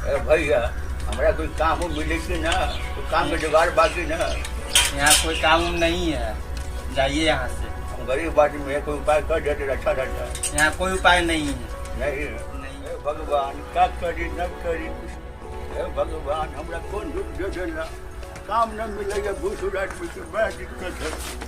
भैया हमारा कोई काम हो मिले कि ना, तो काम का जुगाड़ बाकी ना। यहाँ कोई काम नहीं है, जाइए यहाँ से। हम गरीब आदमी में कोई उपाय कर देते अच्छा रहता। यहाँ कोई उपाय नहीं है। नहीं नहीं। भगवान का करी न करी कुछ। भगवान हमरा कौन दुख दे देना, काम न मिलेगा घूस उड़ाट में तो बड़ा दिक्कत है।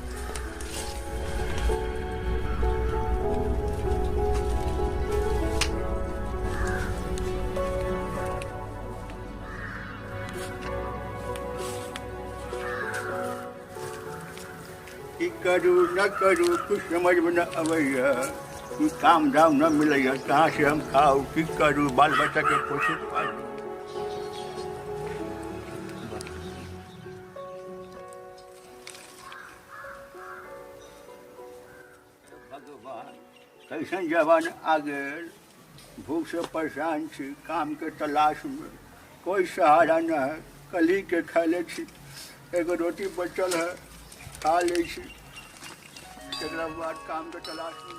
करूँ न करूँ कुछ समझ में न अवैया, काम धाम न मिलेगा, कहाँ से हम खाओ की करूँ, बाल बच्चा के पोषित पालू। भगवान कैसन जवान आ गए, भूख से परेशान छी, काम के तलाश में कोई सहारा न है। कल ही के खा ले छी, एगो रोटी बचल है खा ले छी, एकरा बाद काम के तलाश में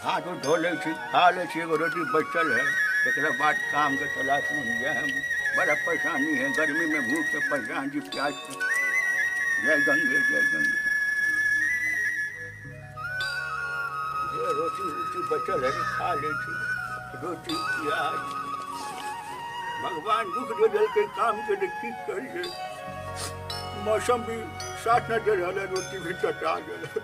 हाथ धो ले छी, खा ले छी, एगो रोटी बचल है, एकरा बाद काम के तलाश में जाए। हम बड़ा परेशानी है, गर्मी में भूख से परेशान जी, प्याज से। जय गंगे जय गंगे। ये रोटी रोटी बचल है खा ले छी, रोटी प्याज। भगवान दुख दे दिल के काम के ठीक करिए। मौसम भी साथ न दे रहा, रोटी भी चटा गए।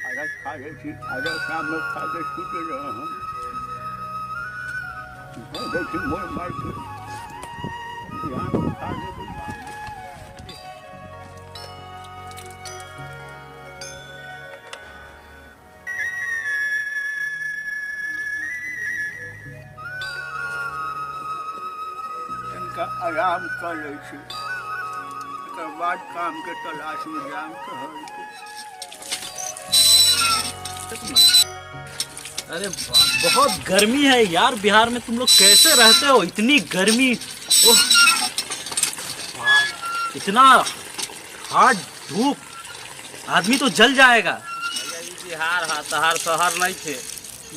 आधा खा ले छी, आधा शाम में खा के छूट रहा हम। देखिए मोर मार के यहाँ खा ले। आराम कर ले छी, एकर बाद काम के तलाश में जाम कहल। अरे बहुत गर्मी है यार, बिहार में तुम लोग कैसे रहते हो, इतनी गर्मी। ओह इतना हार्ड धूप, आदमी तो जल जाएगा। बिहार है तहार शहर नहीं थे,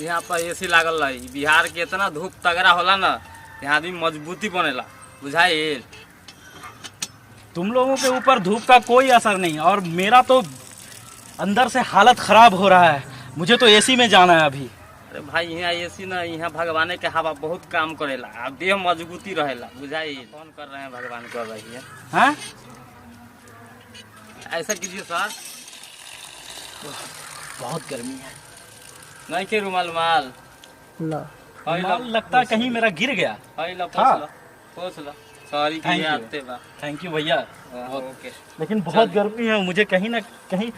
यहाँ पर एसी लागल रही। बिहार के इतना धूप तगड़ा होला ना, यहाँ आदमी मजबूती बनेला, बुझाइल। तुम लोगों के ऊपर धूप का कोई असर नहीं, और मेरा तो अंदर से हालत खराब हो रहा है। मुझे तो एसी में जाना है अभी। अरे भाई यहाँ एसी ना, यहाँ भगवान के हवा बहुत काम करेला, अब देह मजबूती रहेला, बुझाइल। फोन कर रहे हैं, भगवान कर रही है। हाँ ऐसा कीजिए सर। बहुत गर्मी है। नहीं के रुमाल माल लगता है कहीं मेरा गिर गया। पोछ लो। सॉरी के लिए आते बा। थैंक यू भैया। ओके। लेकिन बहुत गर्मी है, मुझे कहीं ना कहीं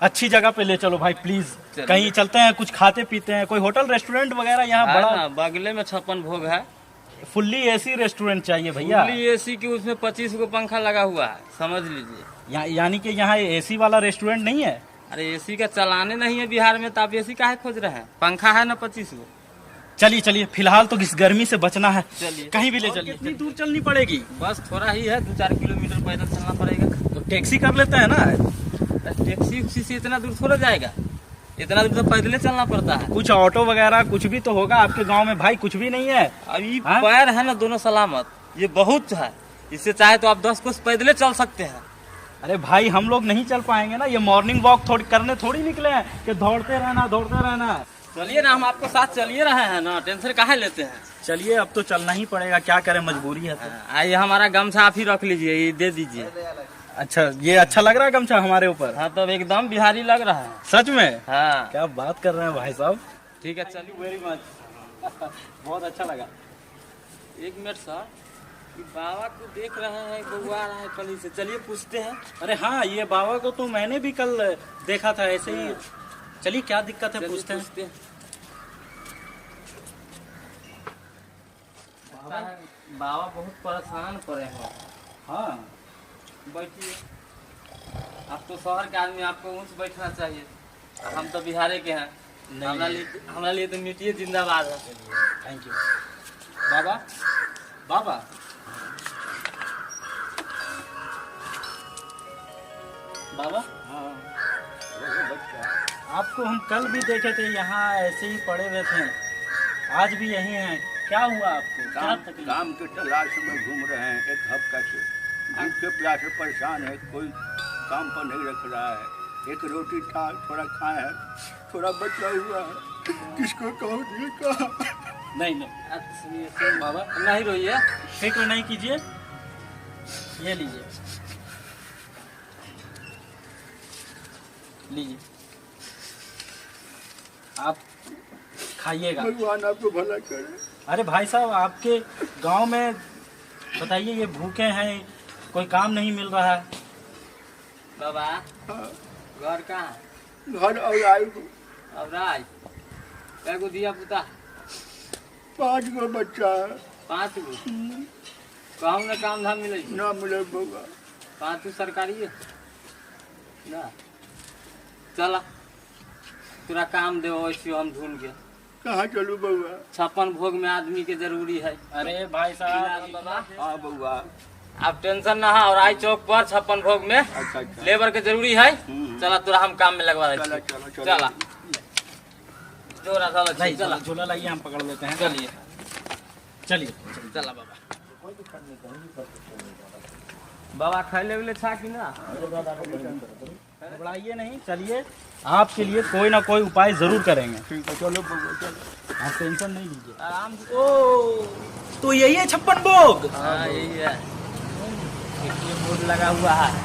अच्छी जगह पे ले चलो भाई प्लीज। कहीं चलते हैं, कुछ खाते पीते हैं, कोई होटल रेस्टोरेंट वगैरह यहाँ बड़ा। बगले में 56 भोग है, फुल्ली एसी रेस्टोरेंट चाहिए भैया। फुल्ली एसी की, उसमें 25 को पंखा लगा हुआ है, समझ लीजिए। यानी कि यहाँ एसी वाला रेस्टोरेंट नहीं है? अरे एसी का चलाने नहीं है बिहार में, तो आप एसी काहे खोज रहे हैं? पंखा है ना 25 को। चलिए चलिए, फिलहाल तो इस गर्मी से बचना है, चलिए कहीं भी ले चलिए। कितनी दूर चलनी पड़ेगी? बस थोड़ा ही है, 2-4 किलोमीटर पैदल चलना पड़ेगा। तो टैक्सी कर लेते हैं ना। टैक्सी उक्सी से इतना दूर थोड़ा जाएगा, इतना दूर तो पैदल चलना पड़ता है। कुछ ऑटो वगैरह कुछ भी तो होगा आपके गांव में भाई? कुछ भी नहीं है अभी। पैर है ना दोनों सलामत, ये बहुत है। इससे चाहे तो आप 10 कोस पैदल चल सकते हैं। अरे भाई हम लोग नहीं चल पाएंगे ना, ये मॉर्निंग वॉक करने थोड़ी निकले हैं कि दौड़ते रहना। चलिए ना, हम आपको साथ चलिए रहे हैं ना, टेंशन काहे लेते हैं। चलिए अब तो चलना ही पड़ेगा, क्या करें, मजबूरी है। आइए हमारा गमछा आप ही रख लीजिए, ये दे दीजिए। अच्छा, ये अच्छा लग रहा है गमछा हमारे ऊपर? हाँ तो एकदम बिहारी लग रहा है। सच में? हाँ। क्या बात कर रहे हैं भाई साहब। ठीक है, चलिए। Very much. बहुत अच्छा लगा। एक मिनट सर, बाबा को देख रहे हैं, बउआ रहा है कल से, चलिए पूछते हैं। अरे हाँ, ये बाबा को तो मैंने भी कल देखा था ऐसे ही। चलिए क्या दिक्कत है, पूछते हैं। बाबा बहुत परेशान पड़े हैं। हाँ बैठिए। आप तो शहर के आदमी, आपको ऊंच बैठना चाहिए, हम तो बिहार के हैं। हमरा लिए तो मिट्टी जिंदाबाद है। थैंक यू बाबा। बाबा बाबा हाँ वही बच्चा। आपको हम कल भी देखे थे यहाँ ऐसे ही पड़े हुए थे, आज भी यही हैं। क्या हुआ आपको? क्या तकलीफ? काम के तलाश में घूम रहे हैं एक हफ्ता से, भूख के प्यास से परेशान है, कोई काम पर नहीं रख रहा है। एक रोटी था, थोड़ा खाए हैं, थोड़ा बचा हुआ है, किसको कहूँ ये कहा। नहीं नहीं बाबा नहीं रोइए, फिक्र नहीं कीजिए, ये लीजिए लीजिए आप खाइएगा। भगवान आपको भला करे। अरे भाई साहब आपके गांव में बताइए ये भूखे हैं, कोई काम नहीं मिल रहा है। बाबा हाँ, घर कहाँ? घर और आयु अब राज को दिया पुता 5 गो बच्चा है। 5 गो कहूँ ना काम धाम मिले ना मिले बउआ। 5 सरकारी है ना। चला तोरा काम दे वैसे हम ढूंढ के कहाँ चलू बउआ? 56 भोग में आदमी के जरूरी है। अरे भाई साहब बाबा हाँ बउआ। आप टेंशन ना है, और आई चौक पर 56 भोग में अच्छा अच्छा। लेबर के जरूरी है। हम्म। चला तोरा हम काम में लगवा चला देते। चला चला जोरा चला नहीं चला झूला लाइए, हम पकड़ लेते हैं। चलिए चलिए चला बाबा। बाबा खैले उले छा कि ना? घबराइए नहीं, चलिए आपके लिए कोई ना कोई उपाय जरूर करेंगे। ठीक है चलो बउआ चलो। आप टेंशन नहीं लीजिए। आराम से। ओ तो यही है 56 भोग। हाँ यही है, ये बोर्ड लगा हुआ है।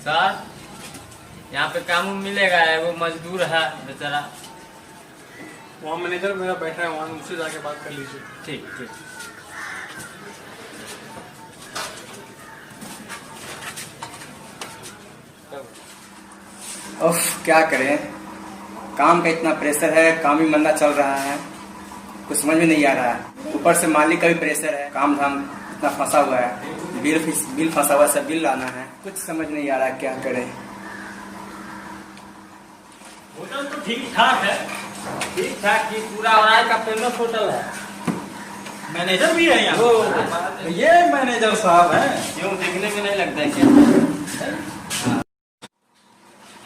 सर यहाँ पे काम मिलेगा, वो मजदूर है बेचारा। वहाँ मैनेजर मेरा बैठा है, वहाँ उनसे जाके बात कर लीजिए। ठीक ठीक। उफ क्या करें, काम का इतना प्रेशर है, काम ही मंदा चल रहा है, कुछ समझ में नहीं आ रहा है। ऊपर से मालिक का भी प्रेशर है, काम धाम इतना फंसा हुआ है, बिल फंसा हुआ है, सब बिल लाना है, कुछ समझ नहीं आ रहा है क्या करें। होटल तो ठीक ठाक है, ठीक ठाक की पूरा और का फेमस होटल है। मैनेजर भी है यहाँ। तो ये मैनेजर साहब हैं। क्यों देखने में नहीं लगता है क्या?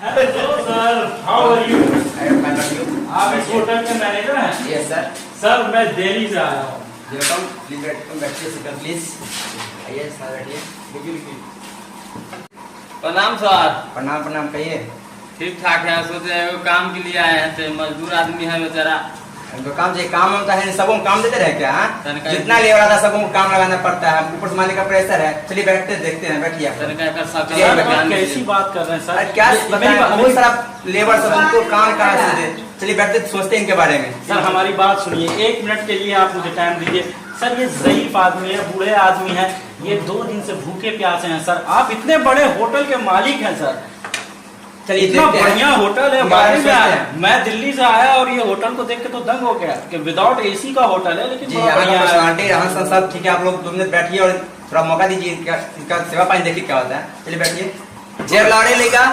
Hello sir, how are you? You? आप इस होटल के मैनेजर हैं? Yes sir. सर मैं दिल्ली से आया हूँ। प्लीज आइए सर, बैठिए। प्रणाम सर। प्रणाम प्रणाम, कहिए। ठीक ठाक है, सोचे वो काम के लिए आए हैं, तो मजदूर आदमी है बेचारा। तो काम चाहिए, काम होता है, सबको काम देते रहे क्या? तनका- जितना लेबर आता है सबको काम लगाना पड़ता है, ऊपर से मालिक का प्रेशर है। चलिए बैठते देखते हैं, बैठिए। सर का कर सकते ये हैं, बता- ज्ञान कैसी दीजिए। बात कर रहे हैं सर? अरे क्या मेरी बताएं, बात- बहुत सारा लेबर सब उनको काम कहाँ से दे। चलिए बैठते सोचते हैं इनके बारे में। सर हमारी बात सुनिए, 1 मिनट के लिए आप मुझे टाइम दीजिए। सर ये ज़ईफ आदमी है, बूढ़े आदमी हैं, ये 2 दिन से भूखे प्यासे हैं सर। आप इतने बड़े होटल के मालिक हैं सर, चलिए इतना देखते हैं। बढ़िया होटल है, इनके बारे बाहर में में सोचते आया। हैं। मैं दिल्ली से आया और ये होटल को देख के तो दंग हो गया कि विदाउट एसी का होटल है, लेकिन जी बड़ा यहाँ का बढ़िया है। पर्सनालिटी रहन सहन सब ठीक है। आप लोग 2 मिनट बैठिए और थोड़ा मौका दीजिए, इनका सेवा पानी देखिए क्या होता है। चलिए बैठिए, चेयर लाड़े लेगा।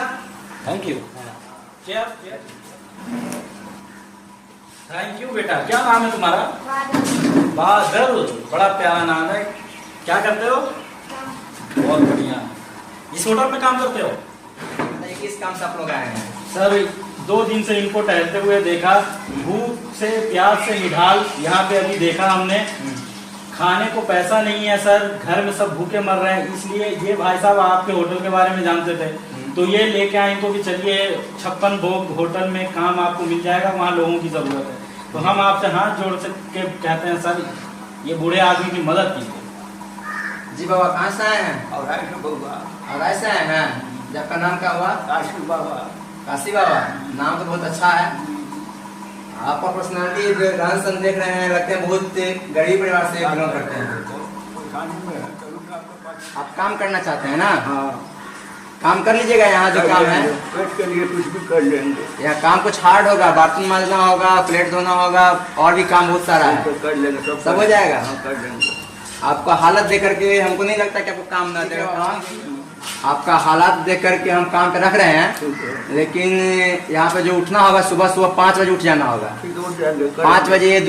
Thank you. थैंक यू बेटा। क्या नाम है तुम्हारा? बादल, बड़ा प्यारा नाम है। क्या करते हो? बहुत बढ़िया। इस होटल में काम करते हो? बताइए किस काम से आप लोग आए हैं? सर 2 दिन से इनको टहलते हुए देखा, भूख से प्यास से निढाल यहाँ पे अभी देखा हमने। खाने को पैसा नहीं है सर, घर में सब भूखे मर रहे हैं, इसलिए ये भाई साहब आपके होटल के बारे में जानते थे तो ये लेके आए इनको कि चलिए 56 भोग होटल में काम आपको मिल जाएगा, वहाँ लोगों की ज़रूरत है। तो हम आपसे हाथ जोड़ के कहते हैं सर ये बूढ़े आदमी की मदद कीजिए। जी बाबा कहाँ से आए हैं? और आयु बउआ। और ऐसे आए हैं? जी आपका नाम क्या हुआ? काशी बाबा। काशी बाबा, नाम तो बहुत अच्छा है। आपका पर्सनालिटी रहन सहन देख रहे हैं, लगते हैं बहुत गरीब परिवार से बिलोंग करते हैं। खाने में है, तो आपके पास। आप काम करना चाहते हैं ना? हाँ काम कर लीजिएगा, यहाँ जो काम है। पेट के लिए कुछ भी कर लेंगे। यहाँ काम कुछ हार्ड होगा, बर्तन मांजना होगा, प्लेट धोना होगा, और भी काम बहुत सारा है। तो कर लेंगे, सब हो जाएगा? हाँ कर लेंगे। आपका हालत देख करके हमको नहीं लगता कि आपको काम ना देगा। काम आपका हालात देख करके हम काम पे रख रहे हैं, लेकिन यहाँ पे जो उठना होगा सुबह सुबह 5 बजे उठ जाना होगा। 5 बजे ये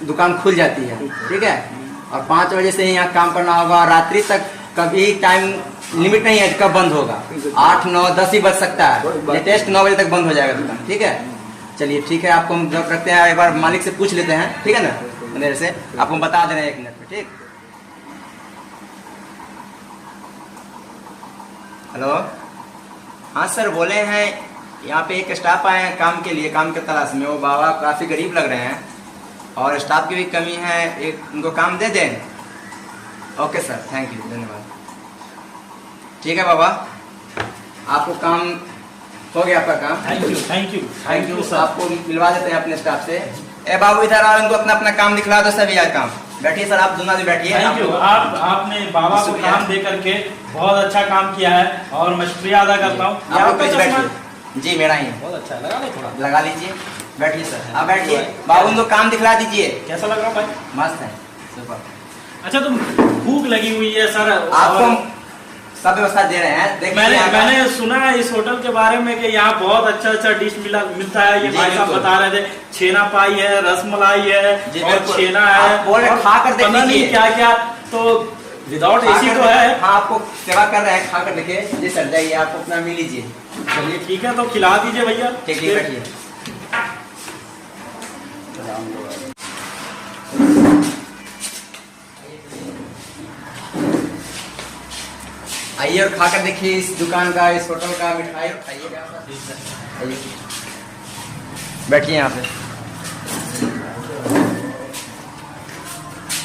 दुकान खुल जाती है, ठीक है। और 5 बजे से ही यहाँ काम करना होगा। रात्रि तक कभी टाइम लिमिट नहीं है कब बंद होगा। 8, 9, 10 ही बज सकता है। लेटेस्ट 9 बजे तक बंद हो जाएगा दुकान, ठीक है। चलिए ठीक है, आपको हम जब रखते हैं, एक बार मालिक से पूछ लेते हैं, ठीक है ना। मेरे से आपको बता दे रहे हैं 1 मिनट में, ठीक। हेलो, हाँ सर बोले हैं, यहाँ पे एक स्टाफ आए हैं काम के लिए, काम के तलाश में। वो बाबा काफ़ी गरीब लग रहे हैं और स्टाफ की भी कमी है, एक उनको काम दे दें। ओके सर, थैंक यू, धन्यवाद। ठीक है बाबा, आपको काम हो गया, आपका काम। Thank you sir. आपको मिलवा देते हैं अपने स्टाफ से। ए बाबू इधर आओ, इनको अपना अपना काम दिखला दो सभी आज काम। बैठिए सर, आप दोनों भी बैठिए। थैंक यू, आपने बाबा को काम दे करके बहुत अच्छा काम किया है और मैं शुक्रिया अदा करता हूँ। जी मेरा ही है। बहुत अच्छा लगा, लो थोड़ा लगा लीजिए। बैठिए सर, आप बैठिए। बाबू उनको काम दिखला दीजिए। कैसा लग रहा भाई? मस्त है, सुपर। अच्छा, तुम भूख लगी हुई है सर, आपको सब व्यवस्था दे रहे हैं। देखिए मैंने सुना है इस होटल के बारे में कि यहाँ बहुत अच्छा अच्छा डिश मिलता है। ये भाई साहब बता रहे थे, छेना पाई है, रसमलाई है और छेना है, बोल रहे खा कर पता नहीं क्या क्या। तो विदाउट एसी तो है। हाँ, आपको सेवा कर रहे हैं, खा कर देखिए। जी सर, जाइए, आपको अपना मिल लीजिए। चलिए ठीक है, तो खिला दीजिए भैया। ठीक है, बैठिए। आइए और खाकर देखिए इस दुकान का, इस होटल का मिठाई और खाइएगा। आइए, बैठिए यहाँ पे।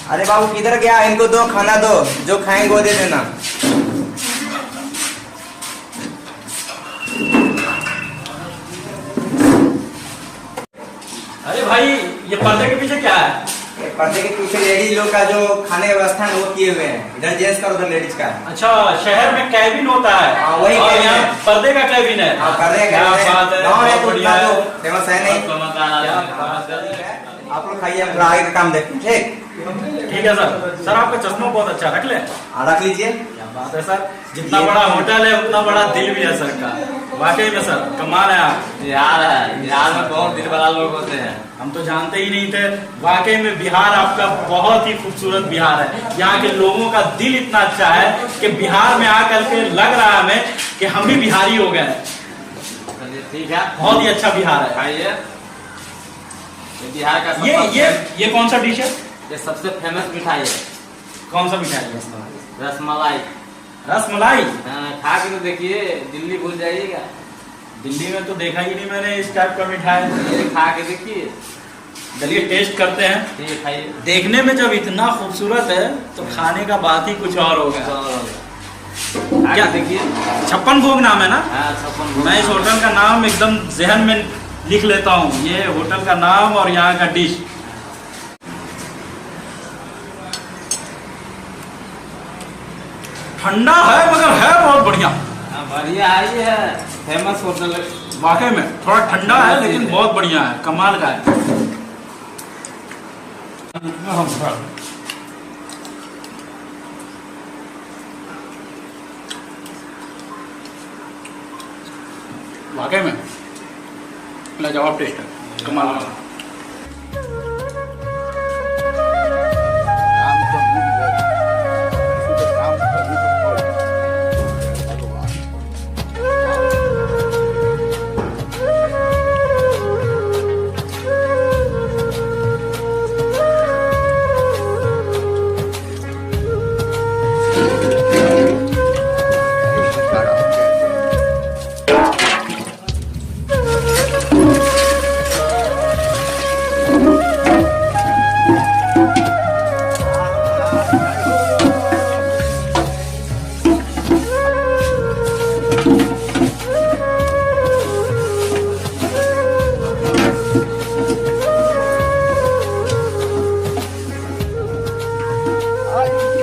अरे बाबू किधर गया? इनको दो, खाना दो, जो खाएंगे वो दे देना। अरे भाई, ये पर्दे के पीछे क्या है? पर्दे के पीछे लेडीज लोग का जो खाने की व्यवस्था है वो किए हुए हैं। इधर जेंट्स का, उधर लेडीज का। अच्छा, शहर में कैबिन होता है। हाँ, वही और कैबिन यहाँ है। पर्दे का कैबिन है। हाँ, पर्दे का क्या कैबिन है। बात है, गाँव है बहुत तो बढ़िया उतना है। तो फेमस है नहीं। आप लोग खाइए, हम आगे का काम देखते हैं, ठीक। ठीक है सर। सर आपका चश्मा बहुत अच्छा, रख ले। हाँ, रख लीजिए। क्या बात है सर, जितना बड़ा होटल है उतना बड़ा दिल भी है सर का। वाकई में सर कमाल है आप। बिहार है, बिहार में बहुत दिल वाला लोग होते हैं। हम तो जानते ही नहीं थे। वाकई में बिहार आपका बहुत ही खूबसूरत बिहार है। यहाँ के लोगों का दिल इतना अच्छा है कि बिहार में आकर के लग रहा है हमें कि हम भी बिहारी हो गए। चलिए ठीक है, बहुत ही अच्छा बिहार है। खाइए। ये बिहार का ये कौन सा डिश है? ये सबसे फेमस मिठाई है। कौन सा मिठाई है? रसमलाई। रसमलाई। हाँ, खा के तो देखिए, दिल्ली भूल जाइएगा। दिल्ली में तो देखा ही नहीं मैंने इस टाइप का मिठाई। ये खा के देखिए। चलिए टेस्ट करते हैं। ठीक है, खाइए। देखने में जब इतना खूबसूरत है तो खाने का बात ही कुछ और होगा। क्या देखिए, 56 भोग नाम है ना? हाँ, 56 भोग। मैं इस होटल का नाम एकदम जहन में लिख लेता हूँ, ये होटल का नाम और यहाँ का डिश। ठंडा है मगर है बहुत बढ़िया। बढ़िया है, ये फेमस होटल। वाकई में थोड़ा ठंडा है लेकिन बहुत बढ़िया है, कमाल का है। वाकई में लाजवाब टेस्ट है, कमाल का। काम तो भूल गए, शुद्ध काम करने को पड़े। भगवान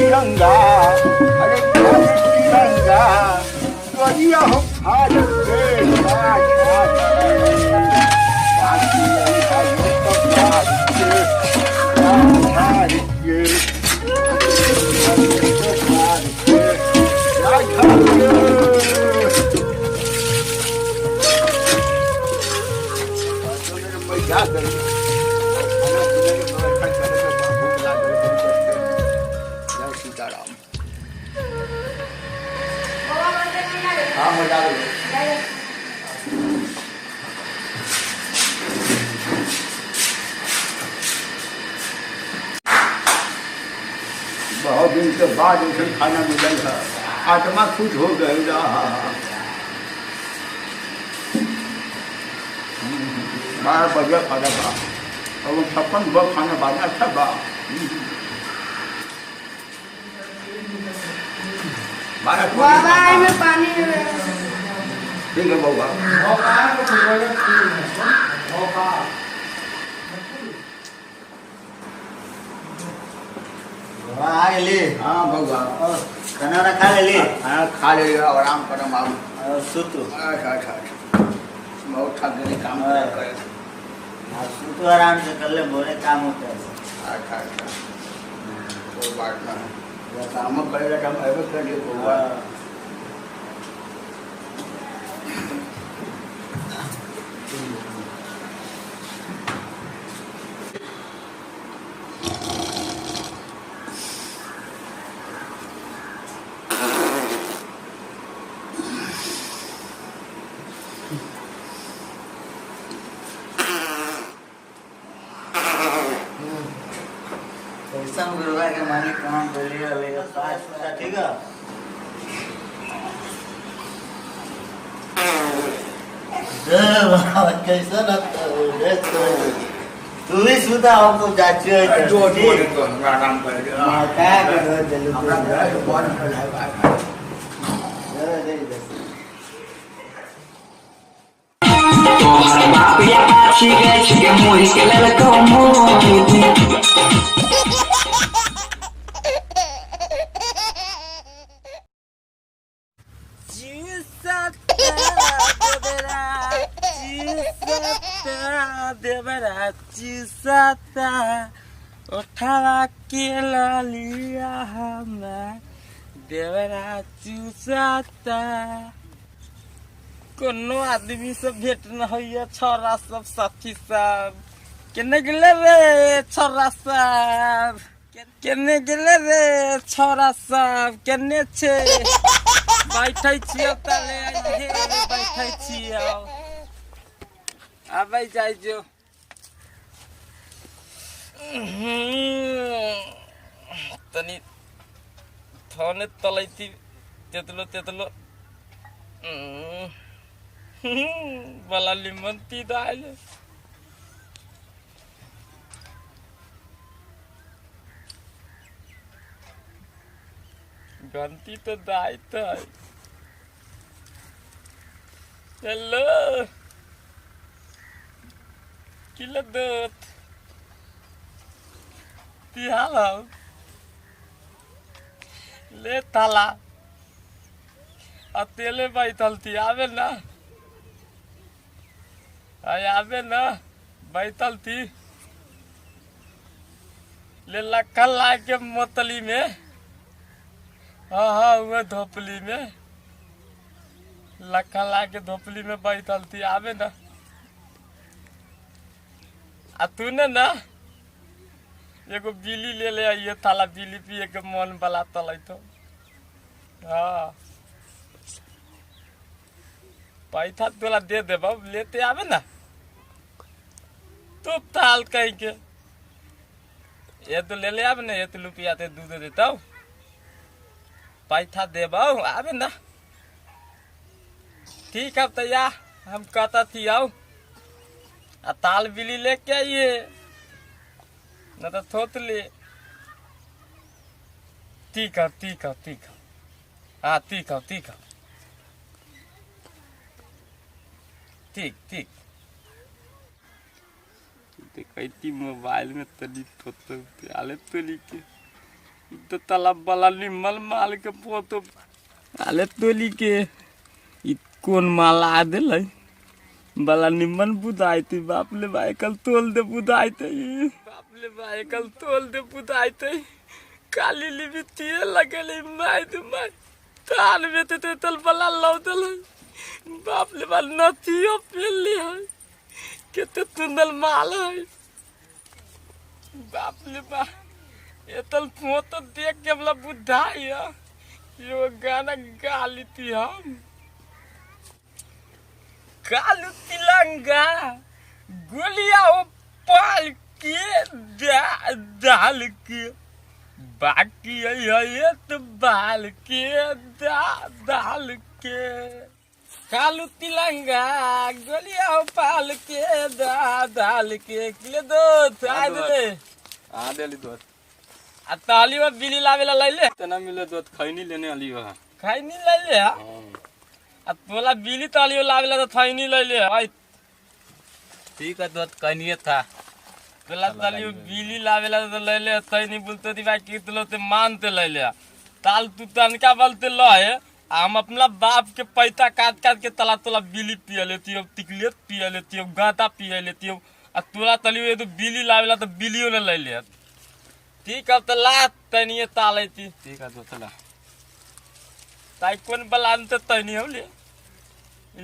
तिरंगा, अरे तिरंगा, गरिया हो भारत के राज बाकी भारत के हाँ मजा आ गई। बहुत दिन के बाद उसे खाना मिलल है, आत्मा खुश हो गई। 12 बजे खाना बा और 56 बजे खाना बाना अच्छा बा। बाबा में पानी ठीक है बाबा। हाँ बाबा खाना खा ले हाँ खा ले आराम करम आप। सुतु अच्छा अच्छा अच्छा बहुत थक गए काम करे। सुतु आराम से कर ले, बोले काम होता है। अच्छा अच्छा कोई बात नहीं, काम करेगा तो हम ऐसे कर लिए कोई बात। पैसा गुरुवा के मालिक काम बोलिए लेगा 5 पैसा ठीक है। कैसा लगता है तू भी सुधा हमको जाची है जो तो आराम करेगा। क्या कर दिलू हमरा घर के बाहर में है। उठावा के लिया हमें देवरा चूसाता। कोनो आदमी से भेंट न होइए, छोरा सब साथी सब केने गेले रे छोरा सब, केने गेले रे छोरा सब, केने छे बैठे छियो तले हे बैठे छियो आबै जाय जो। तनी थोने तलैती तेतलो तेतलो बला लिमंती दाल गंती तो दायत है। हेलो किला दोत तिहाला ले ताला अतेले बैठलती आवे ना आवे ना बैठलती ले लखा ला के मोतली में। हाँ वह धोपली में लखा ला के धोपली में बैठलती आवे ना। आ तूने ना एगो बिली ले ले आइए, थाला बिली पिए के मन बला तलै तो। हाँ पैसा तोला दे दे बाबू, लेते आवे ना तो ताल कहीं के ये तो ले ले आवे ना, ये तो रुपया ते दूध देता हूँ पैसा दे बाबू आवे ना। ठीक है तैया हम कहता थी आओ आ ताल बिली लेके आइए न तो थोतली। ठीक है ठीक है ठीक है हाँ ठीक है ठीक है ठीक ठीक। देखती मोबाइल में तली फोटो आले तोली के तो तालाब वाला निमल माल के फोटो आले तोली के कौन माल आ दिल बला निमन बुदाई बाप ले भाई कल तोल दे बुदाई बाप ले भाई कल तोल दे बुदाई काली लिबिती लगल माय दे माय तान में ते तल बला लौ दल बाप ले बाल नथियो पेली है केते तुंदल माल है बाप ले बा ये तो देख के हमला बुढ़ा ये गाना गा लेती हम कालू तिलंगा गोलिया हो पाल के डाल के बाकी है तो बाल के डाल के कालू तिलंगा गोलिया हो पाल के डाल के ले दो आ देली दो आ ताली में बिली लावेला लैले तना मिले दो खैनी लेने आली वहां खैनी लैले आ तोला बिली ताली लावेला तो खैनी लैले भाई ठीक है दो खैनी था तोला ताली बिली लावेला तो लैले खैनी बोलते दी भाई कितलो ते मानते लैले ताल तू तनका बोलते लहे हम अपना बाप के पैसा काट काट के तला तोला बिली पिया लेती हो टिकलेट पिया लेती हो गाता पिया लेती हो आ तोला तली ये तो बिली लावेला तो बिलियो न लैले ठीक है तो ला तनिए ताले थी ठीक है दो चला ताई कौन बलान ते तनी होले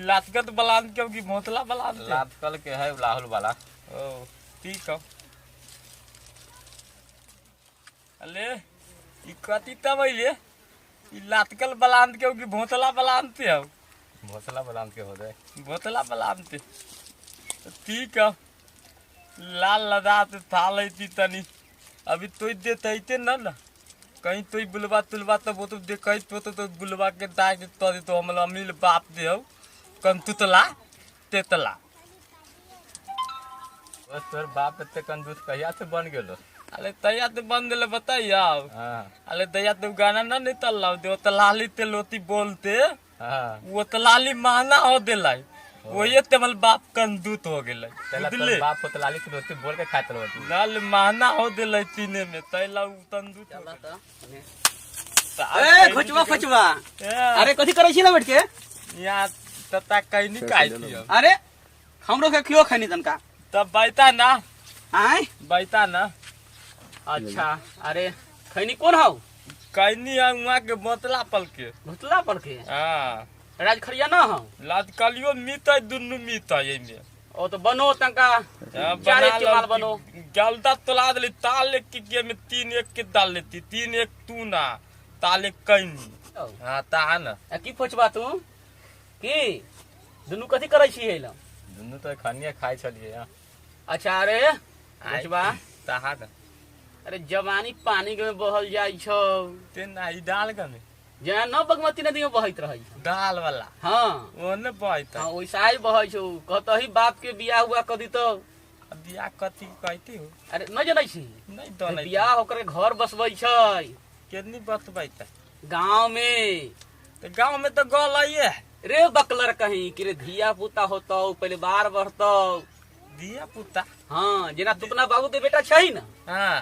लातगत बलान के की भोतला बलान ते लात कल के है लाहुल वाला ओ ठीक है अले ई कति तबैले ई लातकल बलान के की भोतला बलान ते हो भोसला बलान के हो जाए भोतला बलान ते ठीक है लाल लदा ते थाले थी तनी अभी तो देते न कहीं तो बुलवा तुलवा तो वो तो देख तो बुलवा के दाग तो हम अमील बाप दे कन तुतला तेतला बस तोर बाप ते कन दूध कहिया से बन गेलो अरे तैया तो बन दिले बताइए हां अरे तैया तो गाना ना नहीं तल्ला दे तलाली तेलोती बोलते हां वो तलाली महना हो दिलाई वही तेमल बाप कंदूत हो गेलै तेला बाप को तलाली के दोस्ती बोल के खात रहती लाल महना हो दिलै पीने में तैला तंदूत ए खोचवा अरे कथि करै छी ना बैठ के यहाँ तता कहीं नहीं काई दियो अरे हमरो के क्यों खैनी तनका तब बैठा ना आय बैठा ना अच्छा अरे खैनी कौन हौ कहीं नहीं वहाँ के बोतला पल के भुतला पर के हाँ राज खरिया ना हौ लाद कलियो मीत है दुन्नु मीत है ये में ओ तो बनो तनका चारे के माल बनो गलदा तोला दली ताल के में 3-1 के डाल लेती 3-1 तू ना ताले कहीं हाँ ता ना की खोचबा तू की दुनु कथि करै छी हेला दुनु तो खनिया खाई छलिए हां अच्छा अरे खोचबा ता ना अरे जवानी पानी के में बहल जाई छौ ते ना ई डाल के में जे न बागमती नदी में बहैत रहै डाल वाला हां ओने बहता हां ओइसा ही बहै छौ कहतही बाप के बियाह हुआ कदी तो बियाह कथी कहती हो अरे न जनै छी नहीं तो नहीं बियाह होकर घर बसबै छै कितनी बतबैता गांव में तो गांव में तो गल है रे बकलर कहीं कि रे धिया पुता होतौ पहले बार बढ़तौ दिया पुता हाँ जेना तुपना बाबू के बेटा छै ना हाँ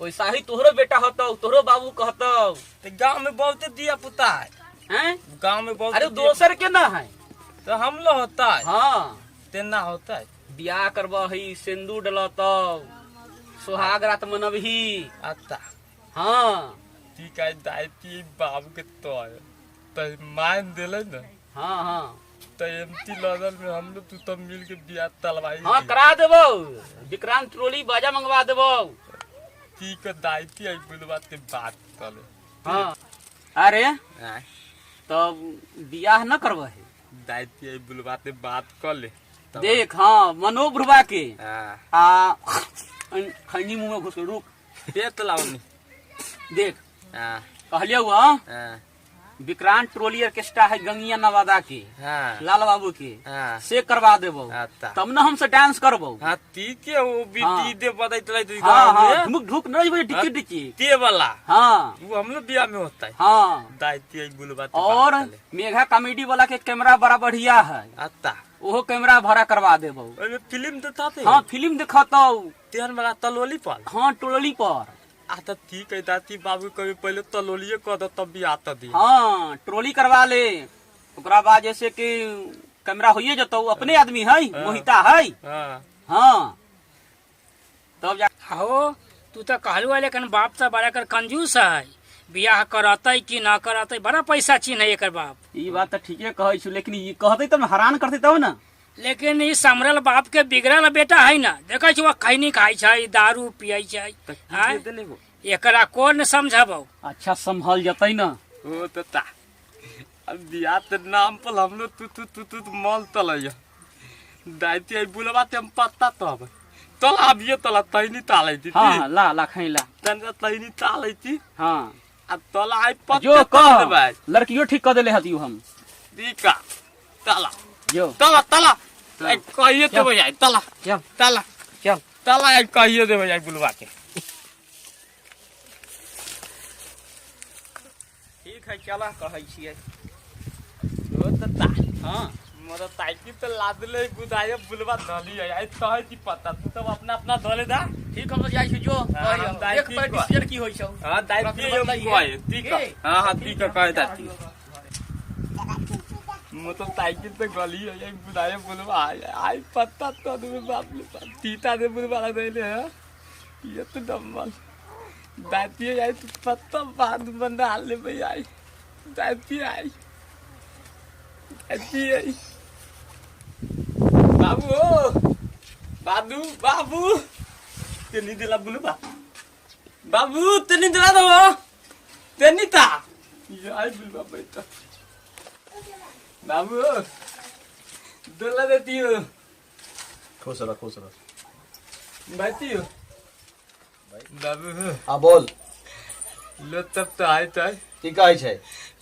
वैसा ही तोहरो बेटा होतौ तोहरो बाबू कहतौ तो गांव में बहुत दिया पुता है हैं गांव में बहुत अरे दोसर के ना है तो हम लोग होता है हाँ तेना होता है बियाह करबही सिंदूर डलतौ सुहाग रात मनबही आता हाँ ठीक है दायती बाबू के तो मान दिले ना हाँ हाँ तो एमटी लदल में हम लोग तू तब मिल के बियाह तलवाई हाँ करा देबो विक्रांत ट्रोली बाजा मंगवा देबो ठीक है दायती है बुलवा के बात करे हाँ अरे तो बियाह न करबही दायती है बुलवा के बात कर ले देख हाँ मनोभ्रवा के हाँ खैनी मुंह में घुस के रुक पेट लाऊनी देख हाँ कहलियो हुआ विक्रांत ट्रोली ऑर्केस्ट्रा है गंगिया नवादा के हाँ लाल बाबू के हाँ से करवा देबो अच्छा तब न हमसे डांस करबो हाँ ठीक है वो भी हाँ। दी दे पता चला तो हाँ हाँ धुक धुक नहीं बजे टिकी टिकी ते वाला हाँ वो हम लोग बियाह में होता है हाँ दायती है बुलवा और मेघा कॉमेडी वाला के कैमरा बड़ा बढ़िया है आता ओहो कैमरा भरा करवा देबो फिल्म देखता थे हाँ फिल्म दिखाता तेहन वाला तलोली पर हाँ टोली पर आता ठीक है दाती बाबू कभी पहले तलोलिए कह दो तब भी आता दी हाँ ट्रोली करवा ले ओकरा बाद जैसे कि कैमरा होइए जतो अपने आदमी है मोहिता है हाँ हाँ तब जा हो तू तो कहलू है लेकिन बाप तो बड़ा कर कंजूस है बियाह करते कि ना करते बड़ा पैसा चीन है एकर बाप ये बात तो ठीके कहै छु लेकिन ये कहते तब हैरान करते तब ना लेकिन ई समरल बाप के बिगड़ल बेटा है ना देखे छु खैनी खाई छै दारू पियै छै एकरा कौन समझाबो। अच्छा संभल जतई ना। ओ तो ता अब बिया ते नाम पर हम लोग तू मल तलैया दाइती आई बुलवा ते हम पत्ता तब तला अबिए तला तैनी तालै थी। हाँ ला ला खैला तन तैनी तालै थी। हाँ अब तला आई पत्ता जो तल भाई लड़कियों ठीक कर देले हतियो हम। ठीका तला जो तला तला कहिए तो भैया तला चल तला चल तला कहिए दे भैया बुलवा के। ठीक है चला कहै छियै। ओ तो ता हाँ मोर साइकिल तो लादले गुदाए बुलवा धली है आई तहे की पता तू तो अपना अपना धले दा। ठीक हम जाइ छी जो एक पर डिसीजन की होइ छौ। हां दाइती हम कोई ठीक है। हां हां ठीक है कह दाती मतलब साइकिल पे गली है ये बुदाए बुलवा आई पता तो दे बाप ले तीता दे बुलवा ला देले है ये तो डम्बल दाइती आई तो पत्ता बाद बंदा ले भाई आई दाइती आई दाइती आई बाबू बाबू बाबू तेनी दिला बुलवा बाबू तेनी दिला दो तेनी ता ये आई बुलवा बेटा बाबू दिला देती हो खुश रह बैठी हो बाबू हाँ बोल लो तब तो आए तो की कहै छै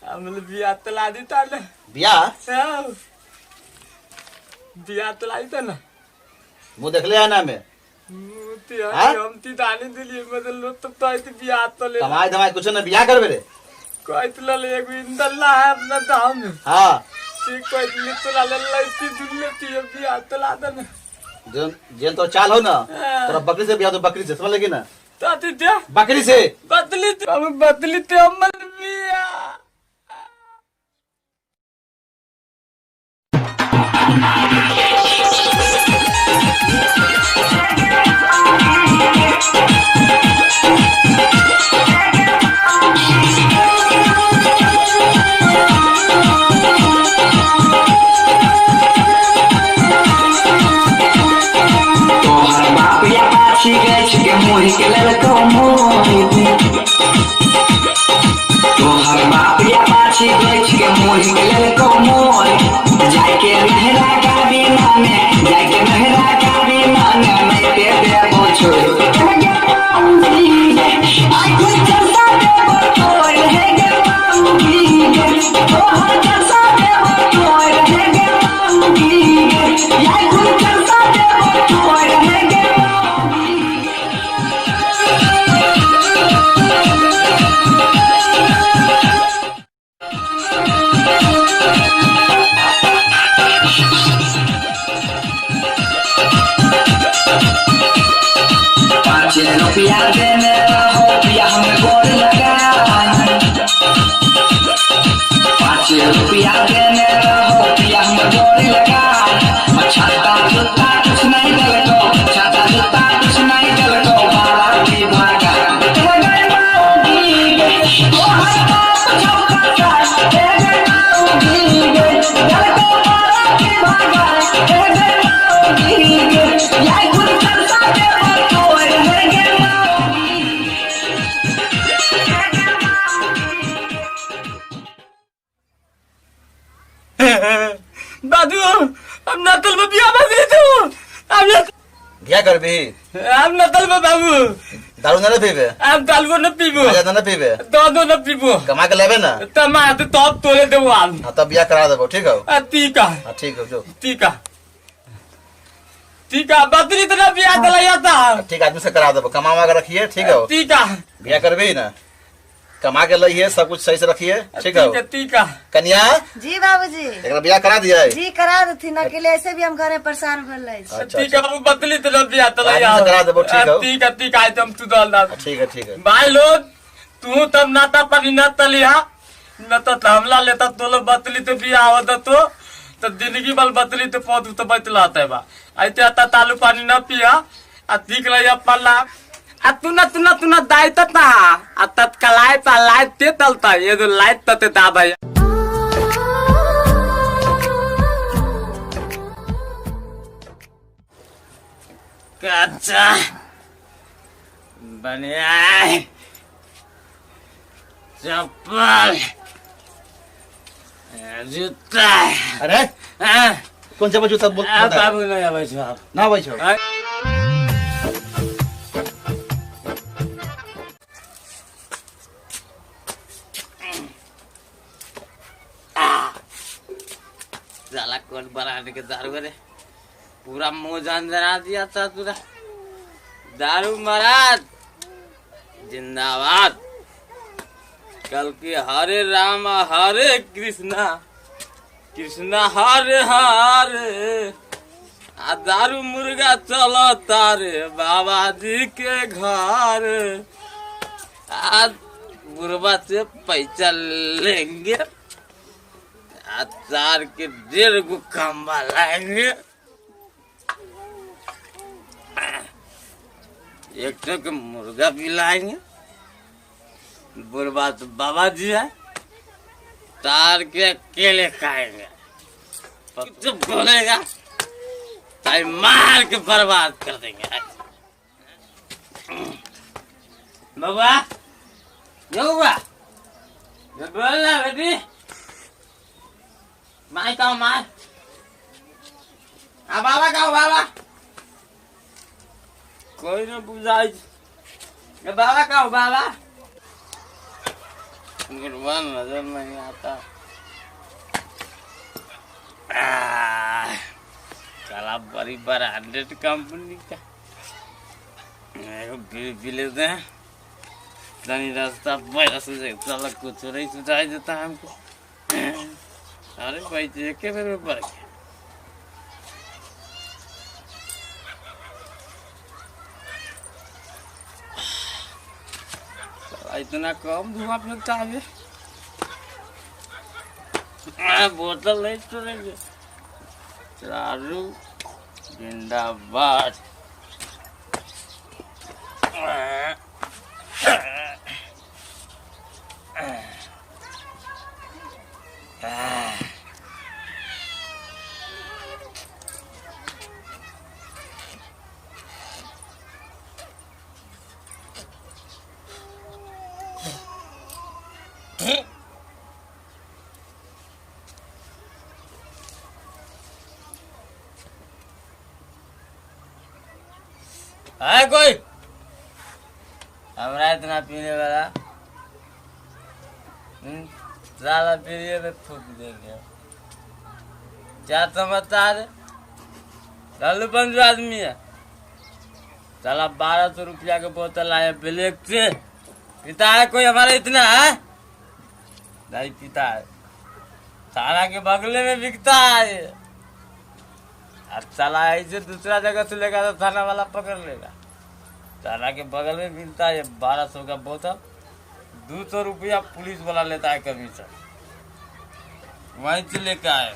हम लोग बिया तला दी था ना बियाह बिया तला दी था ना मुँह देखले है ना में हम ती दानी दिली मतलब लो तब तो आई थी बिया तो ले कमाई धमाई कुछ ना बियाह करबे रे कोई तो ले एक इंदल्ला है अपना दाम हाँ ठीक कोई ले तो ले इतनी दुनिया थी बिया तला दे ना जेन तो चाल हो ना तोरा बकरी से बियाह तो बकरी से समझ लगी ना ताती क्या बकरी से बदली थे अमल बिया तोहर बाप या बाछी बेच के मोहि के ललको मोर जाके नहरा गाड़ी माने जाके नहरा गाड़ी माने मैं पे देबो छोड़ आई कुछ चलता देबो छोड़ हे गे मांगी तोहर चलता देबो छोड़ हे गे मांगी या कुछ चलता देबो छोड़ हे गे रुपया देने रहो पिया हमें गोर लगा 5 रुपया देने रहो पिया हमें गोर लगा छाता जूता कुछ नहीं दलको छाता जूता कुछ नहीं दलको बाला की भागा दादू हम नकल में बिया बदली तू हम क्या करबी हम नकल में बाबू दारू ना पीबे हम दारू न पीबो गांजा ना पीबे दो न पीबो कमा के लेबे ना तमा तो तब तोले देबो हम हां तब बियाह करा देबो ठीक है ठीक है हां ठीक है जो ठीक है बदली तो ना बिया दलाया था ठीक आदमी से करा देबो कमावा के रखिए ठीक है ठीक है बियाह करबे ना कमा के लइए सब कुछ सही से रखिए ठीक है ठीक है कन्या जी बाबूजी एकरा बियाह करा दिया है जी करा देती न के लिए ऐसे भी हम घरे परेशान भल रहे ठीक है हम बदली तो ना बिया दलाया करा देबो ठीक है ठीक है तुम तू डाल दा ठीक है भाई लोग तू तब नाता पर न तलिया न तो हमला लेता तो लोग बतली तो बिया होता तो जिंदगी बल बतली तो पौध तो बतलाता है बा ऐसे आता तालू पानी न पिया आ ठीक रही पल्ला आ तू न दायत ना आ तत्कलाय ता लाइट ते तलता ये जो लाइट तते दा भाई कच्चा बढ़िया चप्पल, जूता। अरे कौन सा जूता बोल? बाबू नहीं आवे छो आप। ना आवे छो। साला कौन बनाने के दारू रे, पूरा मुंह जना दिया था पूरा। दारू महाराज जिंदाबाद। कल के हरे राम हरे कृष्णा कृष्णा हरे हरे। आ दारू मुर्गा चलो तारे बाबा जी के घर। आज बुढ़वा से पैसा लेंगे, चार के 1.5 गो खम्बा लाएंगे। एक के मुर्गा भी लाएंगे। बुढ़वा तो बाबा जी है, तार के अकेले खाएंगे। जो बोलेगा ताई मार के बर्बाद कर देंगे। बाबा यो बाबा बोलना बेटी, माई कहो माई। बाबा कहो बाबा, कोई न बुझाई। बाबा कहो बाबा, गुरबान नजर नहीं आता। साला बड़ी ब्रांडेड कंपनी का पी लेते हैं। तनी रास्ता पैसा से साला कुछ नहीं सुझाई देता हमको। अरे भाई देखे मेरे ऊपर इतना कम धुआं फेंकता है। बोतल नहीं छोड़ेंगे। दारू जिंदाबाद। है कोई हमरा इतना पीने वाला? साला पीने में फूक देंगे। क्या समझता है? लालू पंजू आदमी है। साला 1200 रुपया के बोतल आया ब्लैक से। पीता है कोई हमारा इतना है? नहीं पीता है। थाना के बगले में बिकता है। अब साला ऐसे दूसरा जगह से लेगा तो थाना वाला पकड़ लेगा। थाना के बगल में मिलता है 1200 का बोतल। 200 रुपया पुलिस वाला लेता है कमीशन। वहीं से लेकर आए,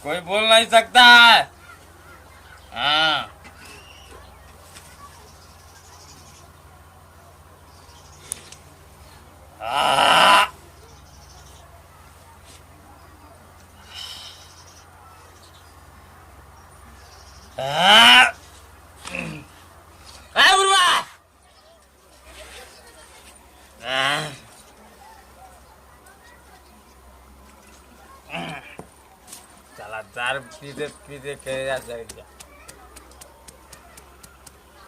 कोई बोल नहीं सकता है। हाँ दारू पीते पीते कलेजा चढ़ गया।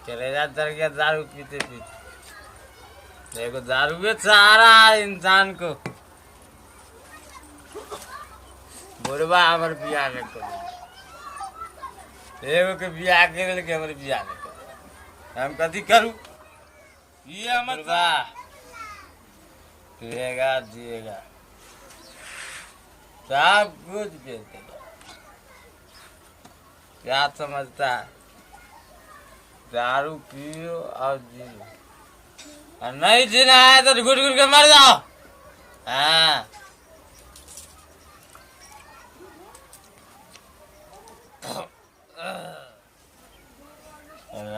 कलेजा चढ़ गया दारू पीते पीते। देखो दारू में सहारा है इंसान को। बुढ़वा हमार बियाह नहीं कर, एगो के बियाह कर के हमारे बियाह नहीं कर। हम कथी करूँ? ये बुढ़वा पिएगा जिएगा सब कुछ बेच देगा। क्या समझता है? दारू पियो और जियो, और नहीं जीना है तो घुट घुट के मर जाओ। हाँ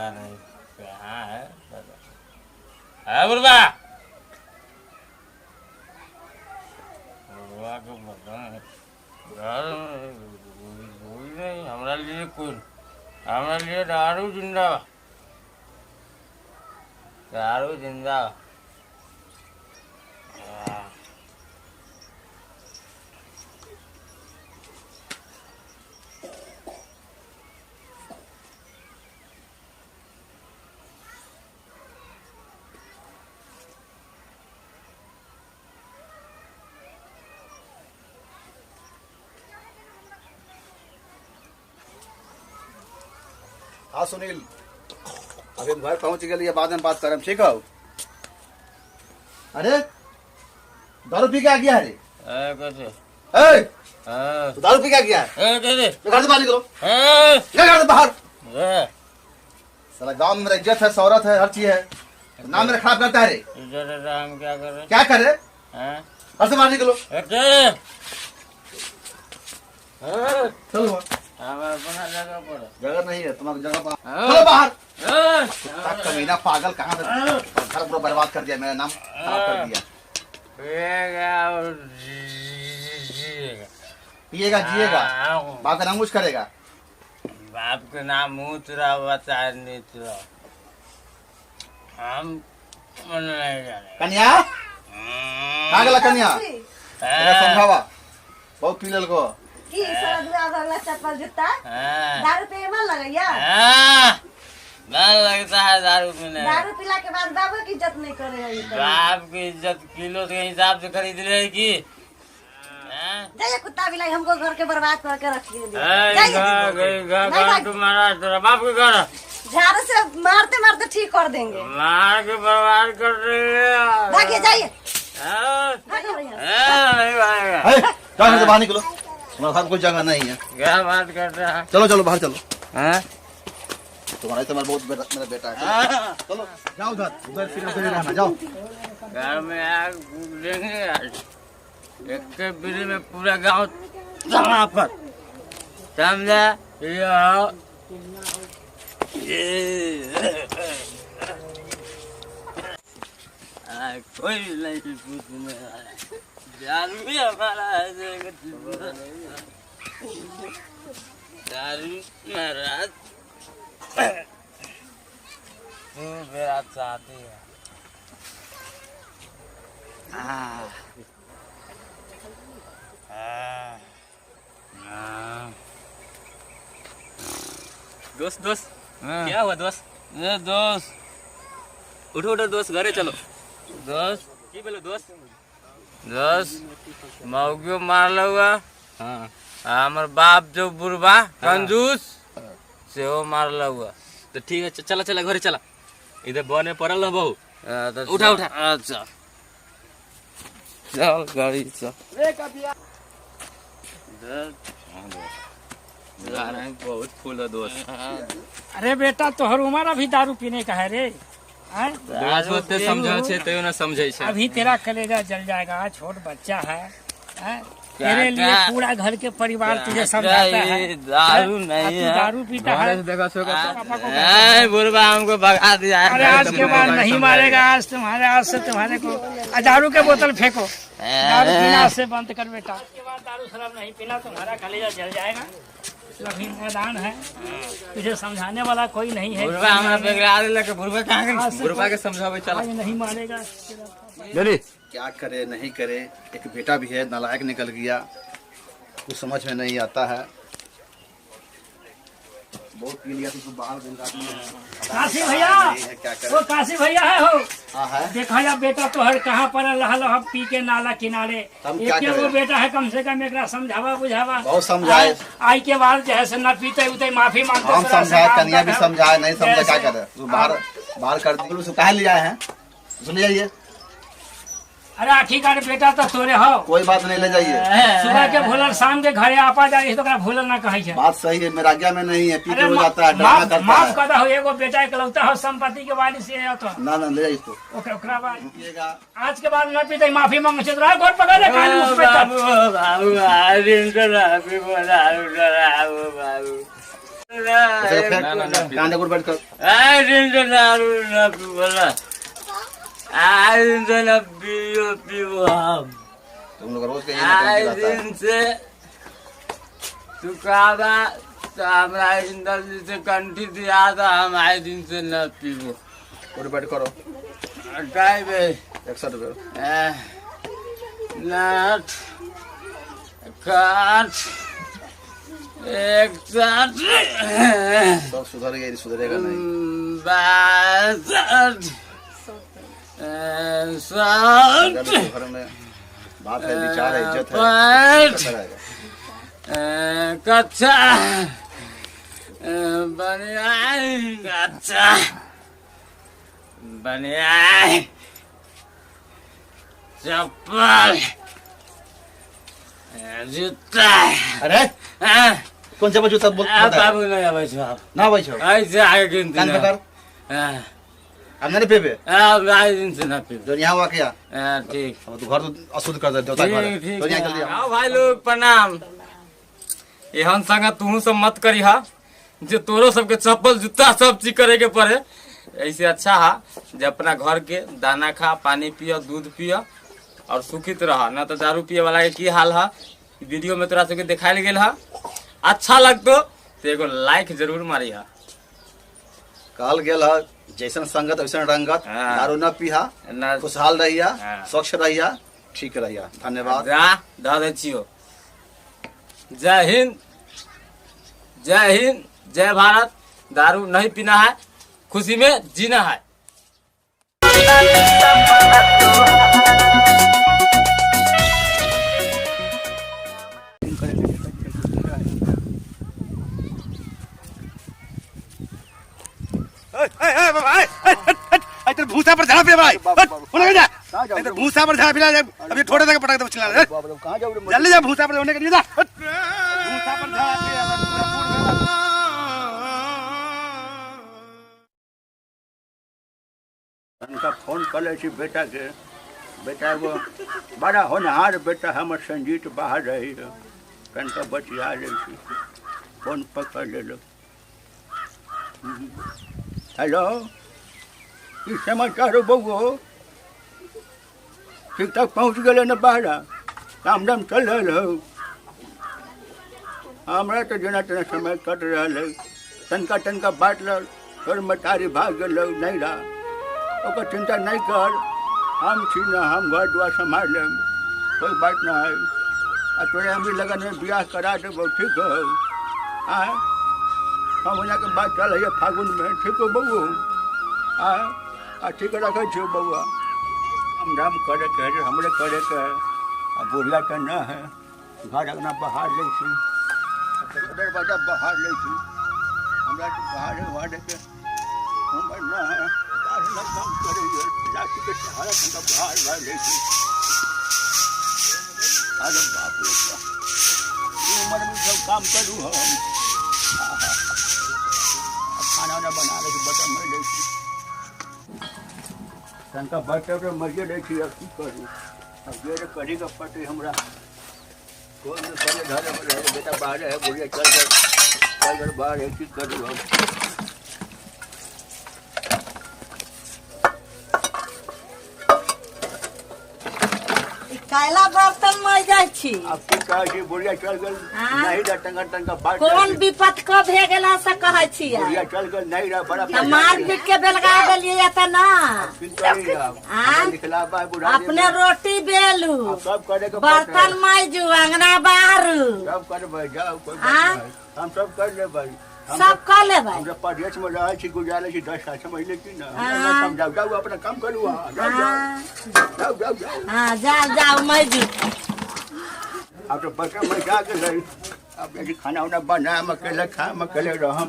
नहीं कहाँ है बुढ़वा? बुढ़वा को बताना घर नहीं हमारा लिए कोई, हमारे लिए दारू जिंदाबाद, दारू जिंदाबाद। हाँ सुनील, अभी हम घर पहुंच गए, बाद में बात करम, ठीक है? अरे दारू पी के आ गया है? तो दारू पी के आ गया है? घर से बाहर निकलो, घर से बाहर। साला गांव में मेरा इज्जत है, शौहरत है, हर चीज है, नाम मेरा खराब करता है रे। हम क्या करें? क्या करे? घर से बाहर निकलो। चलो अपना जगह पर, जगह नहीं है तुम्हारी जगह पर, चलो बाहर। कमीना पागल, कहाँ घर पूरा बर्बाद कर दिया, मेरा नाम खराब कर दिया। पिएगा जिएगा, बाप का नाम कुछ करेगा? बाप के नाम उतरा बता नहीं उतरा, हम नहीं जाने। कन्या कहाँ गला कन्या? समझावा, बहुत पी को की सर चप्पल जूता दारू पे मन लगैया। मन लगता है दारू पीने। दारू पीला के बाद बाबू की इज्जत नहीं करे। बाप की इज्जत किलो के हिसाब से खरीद ले की। जाइए कुत्ता बिलाई हमको घर के बर्बाद करके रखिए। तुम्हारा तेरा बाप के घर झाड़ू से मारते मारते ठीक कर देंगे। मार के बर्बाद कर रहे। भागिए जाइए। घर से बाहर निकलो, तुम्हारे साथ कोई जगह नहीं है। क्या बात कर रहा है? चलो चलो बाहर चलो। तुम्हारा बहुत मेरा बेटा है। चलो जाओ उधर उधर फिर रहना, जाओ। घर में आग फूक देंगे आज, एक के बिजली में पूरा गांव तमा पर, समझा? कोई नहीं पूछने वाला, दारू भी हमारा है, दारू महाराज तू मेरा साथी है। दोस्त दोस्त क्या हुआ दोस्त? दोस्त उठो उठो दोस्त, घरे चलो। दोस्त की बोलो दोस्त? दोस्त मौगियो मारल हुआ। हाँ हमार बाप जो बुढ़वा कंजूस से वो मारल हुआ। तो ठीक है, चला चला घरे चला, इधर बने पड़ल रह बहू। उठा उठा। अच्छा चल गाड़ी चल। बहुत फूल है दोस्त। अरे बेटा तोहर उम्र अभी दारू पीने का है रे। समझे न समझे। अभी तेरा कलेजा जल जाएगा, छोट बच्चा है। तेरे लिए पूरा घर के परिवार तुझे समझाता है। दारू नहीं है, दारू पीता है। बुढ़वा हमको भगा दिया। अरे आज के बाद नहीं मारेगा, आज से तुम्हारे को दारू के बोतल फेंको। दारू पीना से बंद कर बेटा। आज के बाद दारू शराब नहीं पीना, तुम्हारा कलेजा जल जाएगा। अभी मैदान है, तुझे समझाने वाला कोई नहीं है। बुढ़वा के समझावे चला। नहीं मारेगा। क्या करे नहीं करे, एक बेटा भी है, नालायक निकल गया, कुछ समझ में नहीं आता है। बहुत पी लिया तो बाहर। काशी भैया, वो काशी भैया है हो। देखा या बेटा तोहर कहाँ पर रहा पी के नाला किनारे। एक वो बेटा है, कम से कम एक समझावा बुझावा। बहुत समझाए, आई के बाद जो है न पीते उते माफी मांगते। हम समझाए, कन्या भी समझाए, नहीं समझा क्या करे, बाहर कर दी। उसे कहा लिया है, सुनिए ये। अरे आखिरकार बेटा तो तोरे हो, कोई बात नहीं, ले जाइए। सुबह के भूलल शाम के घरे आपा जाए तो भूलल ना कहे। बात सही है, मेरा आज्ञा में नहीं है, पी के हो जाता है, ड्रामा करता है। माफ करता हो, एगो बेटा इकलौता हो, संपत्ति के वारिस है तो ना ले जाइए इसको। ओकरा बाद आज के बाद न पीते, माफी मांगे से घर पकड़ ले। कांधे पर बैठ कर तुम लोग रोज दिन से चुकावा तो हमारा इंदर जी से कंठी दिया था, हम आए दिन से न पीबो। और बैठ करो। काय बे 100 रुपये नट काट 160 सब सुधरेगा नहीं। घर में बात है, विचार है, इज्जत है। कच्चा बनिया अच्छा बनिया चप्पल जूता। अरे कौन सा जूता बोल बाबू नहीं आवे छ ना आवे छ ऐसे आगे गिनती कान ना पकड़ हम नहीं पेबे आई दिन से ना पे जो यहाँ हुआ क्या ठीक अब तू घर तो अशुद्ध कर दे देवता घर तो यहाँ जल्दी आओ भाई लोग प्रणाम। एहन संग तू सब मत करी हा जो तोरो सबके चप्पल जूता सब चीज करे के पड़े। ऐसे अच्छा हा जो अपना घर के दाना खा, पानी पिया, दूध पिया और सुखित रहा। ना तो दारू पिए वाला के की हाल हा वीडियो में तोरा सबके दिखाई गेल हा। अच्छा लगतो तो एगो लाइक जरूर मारी हा। काल गेल हा जैसन संगत वैसन रंगत दारू न पीहा खुशहाल रहिया स्वच्छ रहिया ठीक रहिया। धन्यवाद। दे छियो। जय हिंद, जय हिंद, जय भारत। दारू नहीं पीना है, खुशी में जीना है। इधर भूसा पर झाड़ा पिला भाई बोले जा इधर भूसा पर झाड़ा पिला अभी थोड़े तक पटक दे चिल्ला कहां जाओ जल्दी जा भूसा पर होने के लिए जा भूसा पर झाड़ा पिला। उनका फोन कर ले छी बेटा के बेटा वो बड़ा होनहार बेटा हमर संजीत बाहर रही है कनका बचिया ले छी फोन पकड़ ले लो। हेलो की समाचार हो बउओ ठीक ठाक पहुँच गए न बाहर काम धाम चल रहा हो हमरा तो जना तना समय कट रहा है तनका तनका बाटल तोर मटारी भाग गल नहीं रहा ओकर चिंता नहीं कर हम छी न हम घर दुआर संभाल लेम कोई बात ना है आ तोरे हम भी लगन में ब्याह करा देबो ठीक हो आए हम होना के बात चल है फागुन में ठीक हो बउओ आ ठीक रखे छो बउआ हम धाम करे के हमरे करे के अब बुढ़िया तो न है घर अंगना बाहर ले छी दरवाजा बाहर ले छी हमरा तो बाहर वहाँ देखे हम न है काम करेंगे जाति के सहारा का बाहर बाहर ले छी। अरे बाप रे उम्र में सब काम करूँ हम खाना वाना बना ले बता मैं ले छी तनका बटे तो मजे ले छी अब की करूँ अब ये करी का पटे हमरा कौन करे घर में रहे बेटा बाहर है बुढ़िया चल गए बाहर है की करूँ हम काला बर्तन में जाय छी अब की कहे छी बुढ़िया चल गए नहीं दा टंगा टंगा बात कौन विपत क भे गेला से कहै छी बुढ़िया चल गए नहीं रहा बड़ा मार पीट के बेलगा देलिए त ना अपने रोटी बेलू सब करे के बर्तन मांजू अंगना बाहरू सब करबे जाओ कोई बात नहीं हम सब कर ले भाई सब कर ले भाई हमरा परदेश में रहे छी गुजारे छी 10 साल समझ ले की ना समझाओ जाओ अपना काम करू जाओ जाओ जाओ हां जाओ मांजू अब तो बच्चा मैं जा के रही अब ये खाना वाना बना हम अकेले खा हम अकेले रहम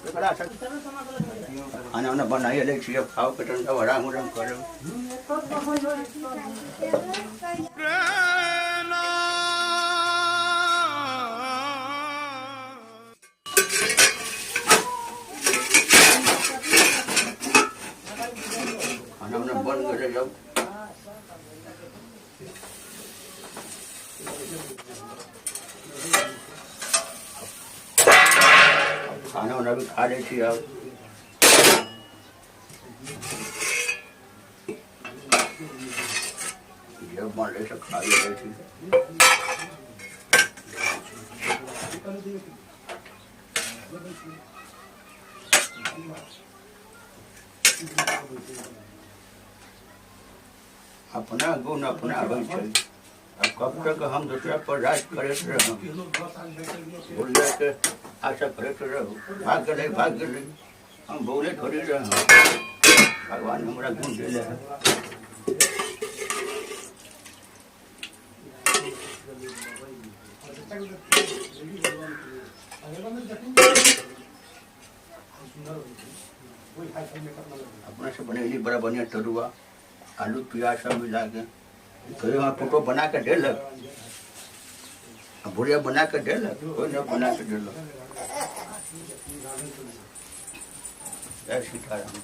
एकरा से खाना वाना बनाए ले छी खाओ के तन आराम उराम करो खाना वाना बन गए जब खाना वाना भी खा ले छी अब जब मन ले खा ले छी अपना गुण अपना आबै छै अब कब तक हम दूसरा पर राज करते रहूं बोलिए के आशा करते रहूं भाग गए हम बोले थोड़ी रहूं भगवान हमरा गुण देले अपने से बनेली बड़ा बढ़िया तरुआ आलू प्याज सब मिला के कोई वहाँ फोटो बना के देलक बुढ़िया बना के देलक कोई न बना के देलक। जय सीताराम।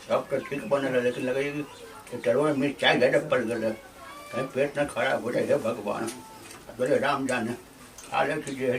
सब तो ठीक बने लेकिन लगे कि तरुआ में मिर्चाई ज्यादा पड़ गए कहीं पेट न खराब हो जाए भगवान बोले राम जाने खा ले कीजिए।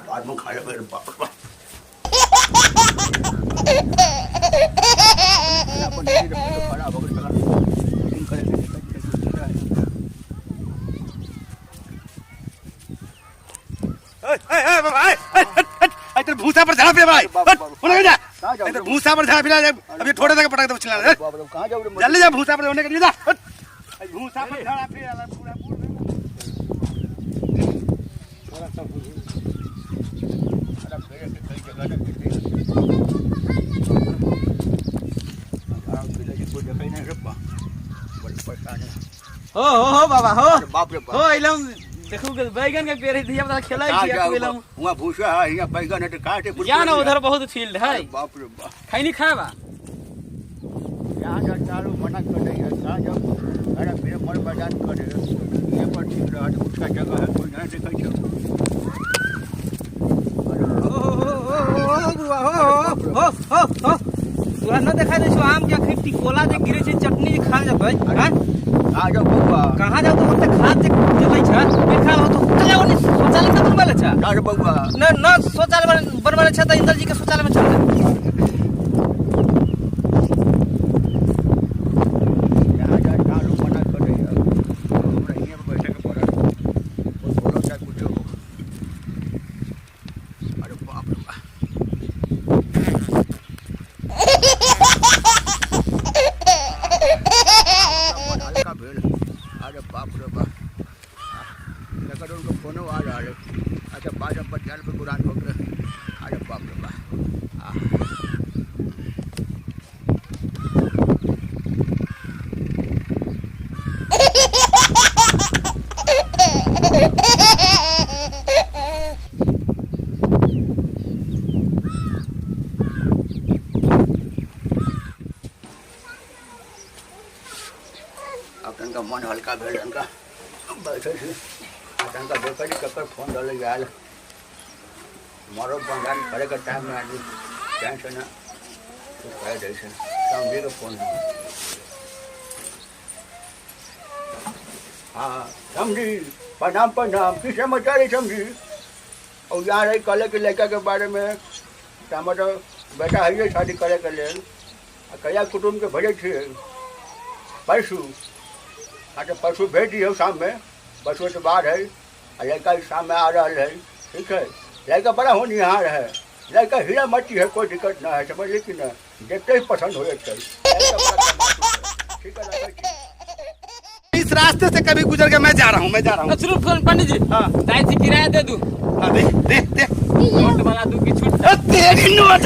बाद में खा ले बाप भूसा पर झाड़ा फिर भाई इधर भूसा पर झाड़ा फिर अभी थोड़े तक पटक दो चिल्ला जल्दी जा भूसा पर होने के लिए भूसा पर झाड़ा फिर पूरा हो बाबा हो बाप रे हो इलम देखो के बैगन के पेड़ दिया पता खेला है इलम वहां भूसा है यहां बैगन है तो काटे या ना उधर बहुत फील्ड है बाप रे बाप खाई नहीं खावा यहां जा चालू मना कर रही है कहां जाओ अरे मेरे मन मैदान करे ये पर ठीक रहा तो उसका जगह है कोई नहीं देखै छो हो तोरा न देखा दे आम के खट्टी कोला जे गिरे छै चटनी खा जाबै हां आ जाओ बउआ कहां जाओ तो ओते खाद जे चलै छै के खा हो तो चले ओनी शौचालय में तुम वाले छ अरे बउआ न शौचालय बनवाले छ त इंद्र जी के शौचालय में चल यहां जा चालू मना कर रही है हमरा यहां पे बैठे के पड़ा और बोलो क्या कुछ हो अरे बाप रे बाप अरे बाप रे बाप लगा उनको फोन आ रहा है अच्छा बाद में बचाल पे कुरान हो गया अरे बाप रे बाप अब तनका मन हल्का भेल तनका बैठे छी तनका देखै छी ककर फोन डाले आयल मरो बंगान करे के टाइम में आदमी टेंशन है तो कह दे छै समझे के फोन हाँ समझी प्रणाम किस समाचार है समझी और यहाँ रही कल के लड़का के बारे में टमाटर बेटा है शादी करे के लिए कया कुटुम्ब के भेजे छे परसू हाँ तो परसों भेज दिए शाम में परसों तो बाद है लड़का शाम में आ रहा है ठीक है लड़का बड़ा होनहार है लड़का हीरा मट्टी है कोई दिक्कत ना है समझ लेकिन देखते ही पसंद हो जाता है ठीक है। इस रास्ते से कभी गुजर के मैं जा रहा हूँ सिर्फ पंडित जी हाँ टाइम से किराया दे दूं हाँ दे नोट वाला दूं की छूट तेरी नोट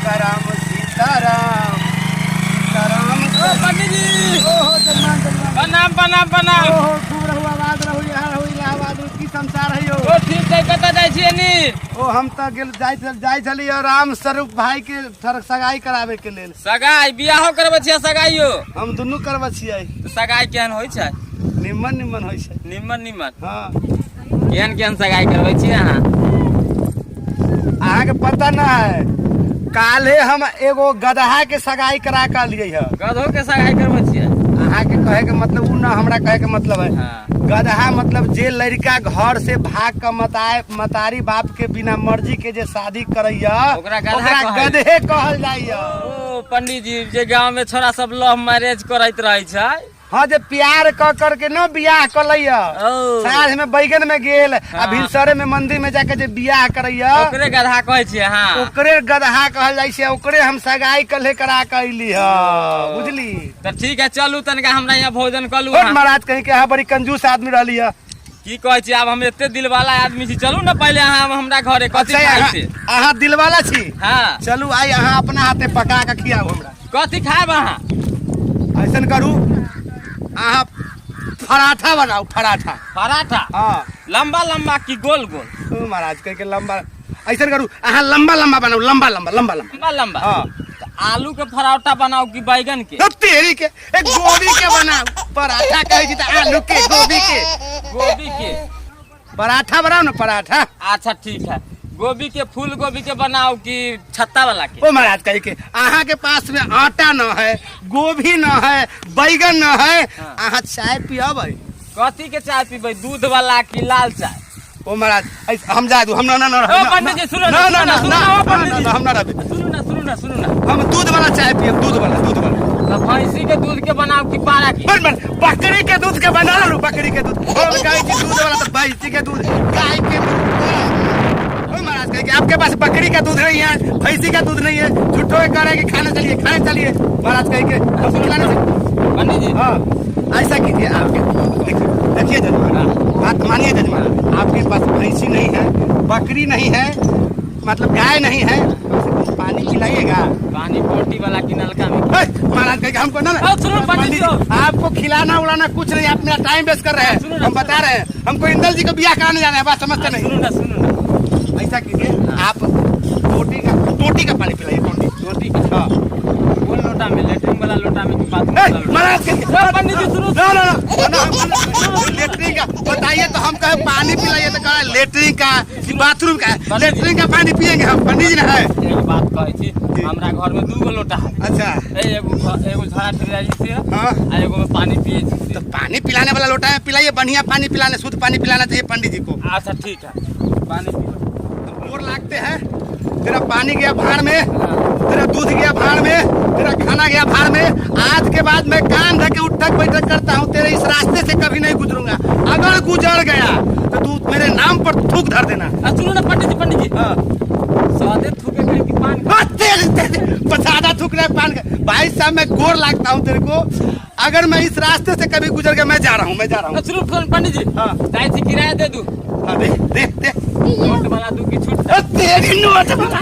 सीताराम पंडित जी प्रणाम खूब रहू आवाज रहू यहाँ रहू इलाहाबाद की संसार है ओ ठीक है कत जाय छियै नी ओ हम तो जाय छली राम स्वरूप भाई के सगाई करावे के लेल सगाई बियाहो करबे छियै सगाइयो हम दुनू करबे छियै तो सगाई केहन होय छै निम्मन होय छै निम्मन हाँ केहन सगाई करबे छियै अहाँ के पता ना है काले हम एगो गदहा के सगाई करा के लिए है गधो के सगाई करबे छियै अहाँ के कहे के मतलब उ ना हमरा कहे के मतलब है। गदहा मतलब जे लड़का घर से भाग के मतारी बाप के बिना मर्जी के जे शादी करैया ओकरा गदहे कहल जाइया। ओ पंडित जी जे गांव में छोरा सब लव मैरिज करैत रहै छै, हाँ जे प्यार कर के न बियाह करैया, साँझ में बैगन में गेल आ भिनसरे में मंदिर में जाके जे बियाह करैया ओकरे गदहा कहै छियै। हां ओकरे गदहा कहल जाइ छै। ओकरे हम सगाई कल्हे करा के अइली ह, बुझली। त ठीक है चलू तनका हमरा यहाँ भोजन कलू। महाराज कहीं के बड़ी कंजूस आदमी रहली है। की कहै छी, आब हम एते दिल वाला आदमी छी, चलू ना पहले अहाँ हमरा घरे कथि खाइ छी। अहाँ दिल वाला छी? हां चलू आई अहाँ अपना हाथे पका के खियाओ हमरा। कथि खाएब अहाँ? ऐसन करू अहाँ पराठा बनाओ। पराठा हाँ लंबा लंबा की गोल गोल? महाराज कह के लंबा। ऐसा करू अहाँ लंबा लंबा बनाओ। लंबा लंबा लंबा लंबा लंबा हाँ। तो आलू के पराठा बनाओ कि बैगन के? तेरी के एक गोभी के बनाओ। पराठा कहे छी त आलू के गोभी के पराठा बनाओ ना पराठा। अच्छा ठीक है, गोभी के फूल गोभी के बनाओ कि छत्ता वाला के? ओ महाराज कह के अहाँ के पास में आटा न है, गोभी न है, बैगन न है, अहाँ चाय पियबै? कथी के चाय पीबै, दूध वाला कि लाल चाय? ओ महाराज हम जा दू। हम ना पंडित जी सुनो ना हम ना रहबे। सुनो ना हम दूध वाला चाय पियब। दूध वाला भैंसी के दूध के बनाओ कि पारा की? बकरी के दूध के बना लो। बकरी के दूध हम गाय के दूध वाला तो भैंसी के दूध गाय के दूध। ओ महाराज कह के आपके पास बकरी का दूध नहीं है, भैंसी का दूध नहीं है, झूठो करे कि खाने चलिए महाराज कह के पंडित जी। हाँ ऐसा कीजिए। आपके देखिए जजमान, बात मानिए जजमान, आपके पास भैंसी नहीं है, बकरी नहीं है, मतलब गाय नहीं है, पानी खिलाइएगा? पानी पोटी वाला कि नलका में? महाराज कह के हमको ना पंडित जी आपको खिलाना उलाना कुछ नहीं, आप मेरा टाइम वेस्ट कर रहे हैं। हम बता रहे हैं हमको इंदल जी को बियाह कराने जाना है, बात समझते नहीं? सुनो ना ऐसा कीजिए आप टोटी का पानी पिलाइए। टोटी का हाँ। वो लोटा में, लेटरिन वाला लोटा में महाराज पंडित जी सुनो। लेटरिन का बताइए तो हम कहे पानी पिलाइए तो कहे लेटरिन का कि बाथरूम का? लेटरिन का पानी पियेंगे हम पंडित जी ना है। एक बात कहै छी, हमरा घर में 2 लोटा है। अच्छा एगो झाड़ा फिराई से हाँ आ एगो में पानी पिए छी। तो पानी पिलाने वाला लोटा है पिलाइए, बढ़िया पानी पिलाने, शुद्ध पानी पिलाना चाहिए पंडित जी को। अच्छा ठीक है, पानी पी लो। मोर लागते हैं, तेरा पानी गया भाड़ में, तेरा दूध गया भाड़ में, तेरा खाना गया भाड़ में। आज के बाद मैं कान ढके उठक बैठक करता हूँ, तेरे इस रास्ते से कभी नहीं गुजरूंगा। अगर गुजर गया तो तू मेरे नाम पर थूक धर देना। सुनो ना पंडित जी हाँ, सादे थूके कि पान ज्यादा थूक रहा है पान का? भाई साहब मैं गोर लागता हूँ तेरे को, अगर मैं इस रास्ते से कभी गुजर गया मैं जा रहा हूँ। सुनो पंडित जी हाँ, किराया दे दूं? हाँ दे नोट वाला दूं कि छूट? तेरी नोट वाला।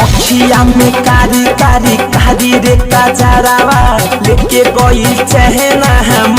अखिया में कारी कारी कारी रे का जरावा लेके गई चहना हम